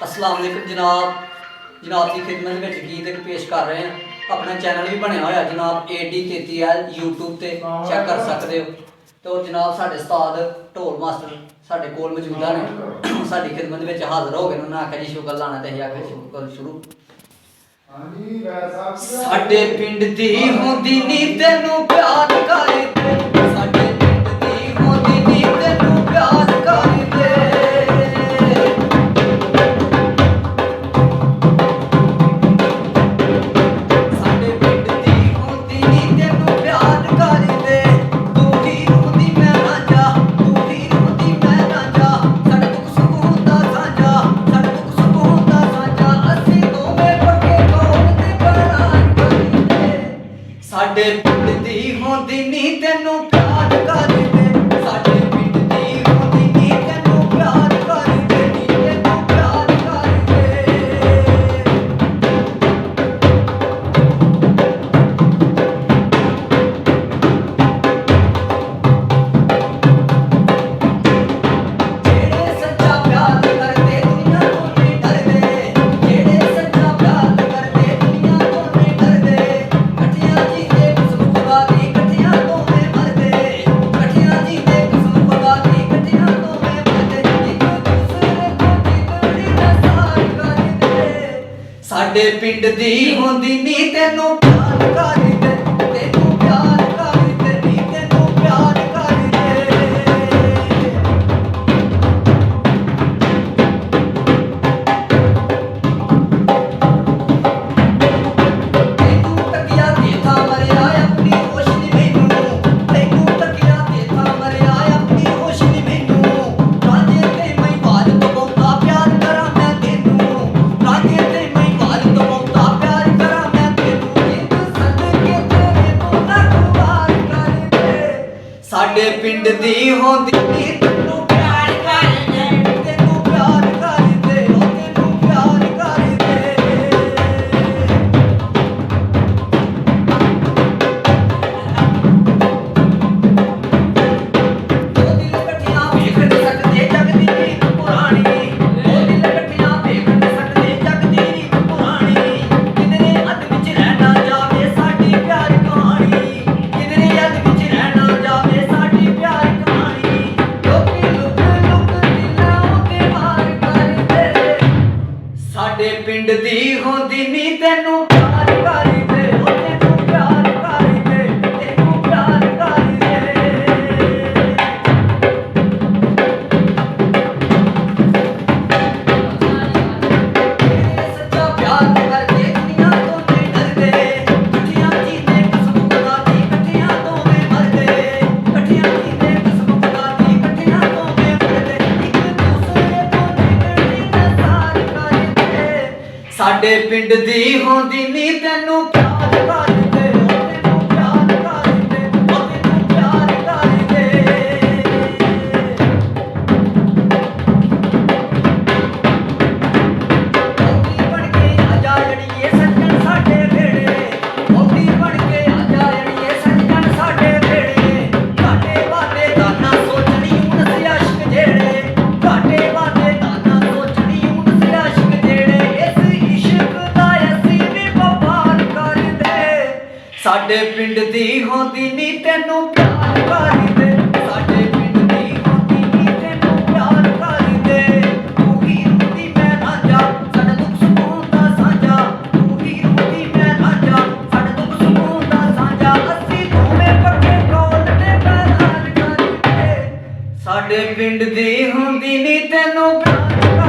अस्सलाम वालेकुम जनाब की खिदमत में गीत एक पेश कर रहे हैं। अपना चैनल भी बनया हुआ जनाब AD33L यूट्यूब पे चेक कर सकते हो। तो जनाब साढ़े उस्ताद ढोल मास्टर साढ़े कोल मौजूद ने साड़ी खिदमत में हाजिर हो गए। उन्होंने आख्या जी शुगर लाना तो आख्या शुगर शुरू। साडे पिंड दी होंदी नी तैनू प्यार करदे, साडे पिंड दी होंदी नी तैनू प्यार करदे। साडे पिंड दी होंदी नी तैनू प्यार करदे, तू ही रोंदी मैं ना जा, तू ही रोंदी मैं ना जा। साडे दुख सुख हुंदा सांझा, साडे दुख सुख हुंदा सांझा। असीं दोवें पक्के कौन ते करार करदे। साडे पिंड दी होंदी नी तैनू प्यार करदे, साडे पिंड दी होंदी नी तैनू प्यार करदे, नी तैनू प्यार करदे। जेड़े सच्चा प्यार करदे दुनिया तो नहीं डरदे, जेड़े सच्चा प्यार करदे दुनिया तो नहीं डरदे। कठिया जींदे कसम खुदा दी कठिया तो मैं मरदे, कठिया जींदे कसम खुदा दी कठिया तो मैं मरदे। एक दूसरे को जिंदड़ी नसार करदे। साडे पिंड दी होंदी नी तैनू प्यार करदे, तैनू प्यार करदे, नी तैनू प्यार करदे। तैनू तकिया देता मरिया अपनी रोशनी मैनू, तैनू तकिया देता मरिया अपनी रोशनी मैनू। रांझे ते मैं वाल तो बहुता प्यार करा मैं तैनू, रांझे ते मैं वाल तो बहुता प्यार करा मैं तैनू। जिंद सदके तेरे तो ना खुआर करदे। साडे पिंड दी होंदी नी तैनू प्यार करदे, तैनू प्यार करदे, ओ तैनू प्यार करदे। दो दिल कठिया वेख नहीं सकदे जग दी रीत पुरानी, दो दिल कठिया वेख नहीं सकदे जग दी रीत पुरानी। किधरे अध विच रह ना जावे साडी प्यार कहानी, किधरे अध विच रह ना जावे साडी प्यार कहानी। लोकी लुक लुक दिलां ते मार करदे। साडे पिंड दी होंदी नी तैनू प्यार करदे, ओ तैनू प्यार करदे, तैनू प्यार करदे। जेड़े सच्चा प्यार करदे दुनिया तो नहीं डरदे, कठिया जींदे कसम खुदा दी कठिया तो मैं मरदे, कठिया जींदे कसम खुदा दी कठिया तो मैं मरदे। एक दूसरे को जिंदड़ी नसार करदे। साडे पिंड दी होंदी नी तैनू प्यार करदे, ओ तैनू प्यार करदे, ओ तैनू प्यार करदे। मौती बन के आजा अड़िए सज्जन साडे वेड़े, मौती बन के आजा अड़िए सज्जन साडे वेड़े। घाटे वादे दा ना सोचनी हुण से आशिक जेड़े, घाटे वादे दा ना सोचनी हुण से आशिक जेड़े। इस इश्क दा असीं भी वफार करदे। साडे पिंड दी होंदी नी तैनू प्यार करदे, साडे पिंड दी होंदी नी तैनू प्यार करदे। तू ही रोंदी मैं ना जा, साडा दुख सुख हुंदा सांझा, तू ही रोंदी मैं ना जा, साडा दुख सुख हुंदा सांझा। असीं दोवें पक्के कौल ते करार करदे। साडे पिंड दी होंदी नी तैनू प्यार